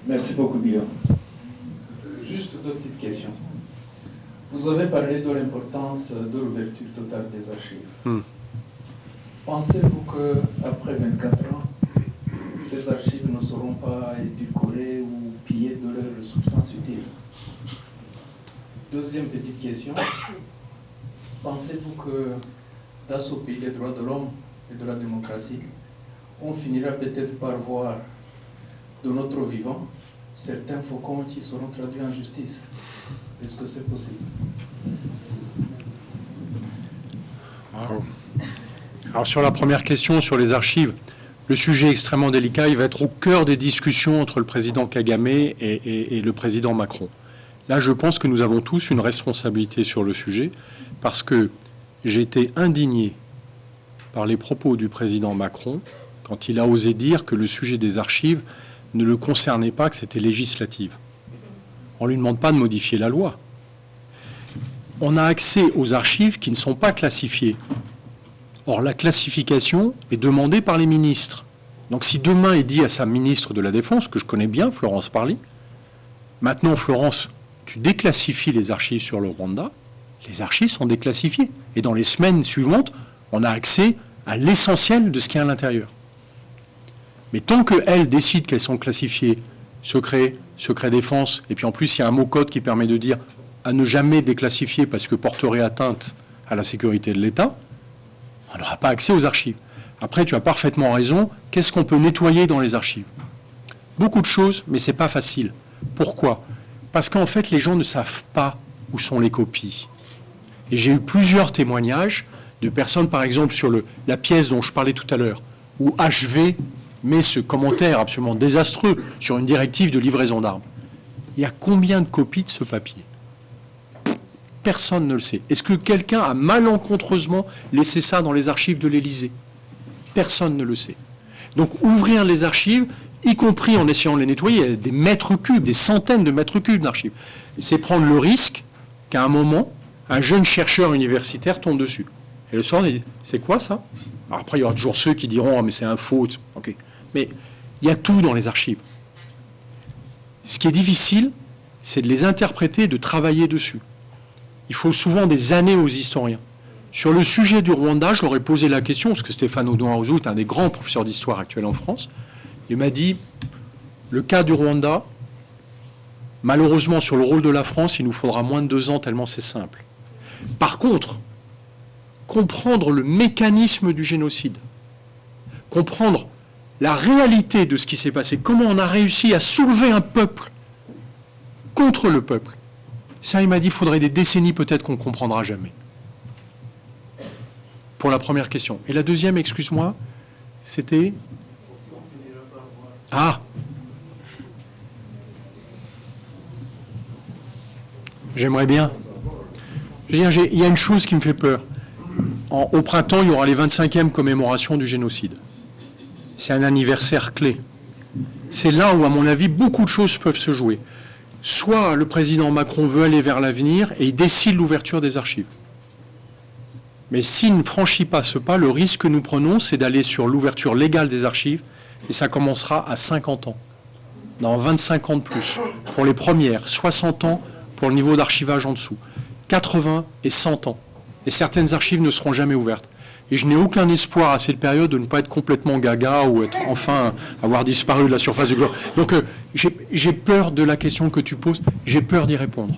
Merci beaucoup, Guillaume. Juste deux petites questions. Vous avez parlé de l'importance de l'ouverture totale des archives. Pensez-vous qu'après 24 ans, ces archives ne seront pas édulcorées ou pillées de leur substance utile? Deuxième petite question. Pensez-vous que dans ce pays des droits de l'homme et de la démocratie, on finira peut-être par voir de notre vivant certains faucons qui seront traduits en justice? Est-ce que c'est possible? Alors sur la première question, sur les archives, le sujet est extrêmement délicat. Il va être au cœur des discussions entre le président Kagame et le président Macron. Là, je pense que nous avons tous une responsabilité sur le sujet parce que j'ai été indigné par les propos du président Macron quand il a osé dire que le sujet des archives ne le concernait pas, que c'était législatif. On ne lui demande pas de modifier la loi. On a accès aux archives qui ne sont pas classifiées. Or, la classification est demandée par les ministres. Donc, si demain il dit à sa ministre de la Défense, que je connais bien, Florence Parly, maintenant, Florence, tu déclassifies les archives sur le Rwanda, les archives sont déclassifiées. Et dans les semaines suivantes, on a accès à l'essentiel de ce qu'il y a à l'intérieur. Mais tant qu'elles décident qu'elles sont classifiées, secret, secret défense, et puis en plus, il y a un mot-code qui permet de dire à ne jamais déclassifier parce que porterait atteinte à la sécurité de l'État, on n'aura pas accès aux archives. Après, tu as parfaitement raison. Qu'est-ce qu'on peut nettoyer dans les archives? Beaucoup de choses, mais ce n'est pas facile. Pourquoi? Parce qu'en fait, les gens ne savent pas où sont les copies. Et j'ai eu plusieurs témoignages de personnes, par exemple, sur la pièce dont je parlais tout à l'heure, où HV met ce commentaire absolument désastreux sur une directive de livraison d'armes. Il y a combien de copies de ce papier? Personne ne le sait. Est-ce que quelqu'un a malencontreusement laissé ça dans les archives de l'Élysée? Personne ne le sait. Donc ouvrir les archives, y compris en essayant de les nettoyer, il y a des mètres cubes, des centaines de mètres cubes d'archives. C'est prendre le risque qu'à un moment, un jeune chercheur universitaire tombe dessus. Et le soir, on dit, c'est quoi ça? Alors après, il y aura toujours ceux qui diront, oh, mais c'est un faute. Okay. Mais il y a tout dans les archives. Ce qui est difficile, c'est de les interpréter, de travailler dessus. Il faut souvent des années aux historiens. Sur le sujet du Rwanda, je leur ai posé la question, parce que Stéphane Audouin-Rousseau est un des grands professeurs d'histoire actuels en France. Il m'a dit, le cas du Rwanda, malheureusement, sur le rôle de la France, il nous faudra moins de 2 ans, tellement c'est simple. Par contre, comprendre le mécanisme du génocide, comprendre la réalité de ce qui s'est passé, comment on a réussi à soulever un peuple contre le peuple, ça, il m'a dit, il faudrait des décennies peut-être qu'on ne comprendra jamais. Pour la première question. Et la deuxième, excuse-moi, c'était... Ah! J'aimerais bien. Je veux dire, il y a une chose qui me fait peur. Au printemps, il y aura les 25e commémorations du génocide. C'est un anniversaire clé. C'est là où, à mon avis, beaucoup de choses peuvent se jouer. Soit le président Macron veut aller vers l'avenir et il décide l'ouverture des archives. Mais s'il ne franchit pas ce pas, le risque que nous prenons, c'est d'aller sur l'ouverture légale des archives et ça commencera à 50 ans. Dans 25 ans de plus. Pour les premières, 60 ans pour le niveau d'archivage en dessous. 80 et 100 ans. Et certaines archives ne seront jamais ouvertes. Et je n'ai aucun espoir à cette période de ne pas être complètement gaga ou être enfin avoir disparu de la surface du globe. Donc j'ai peur de la question que tu poses, j'ai peur d'y répondre.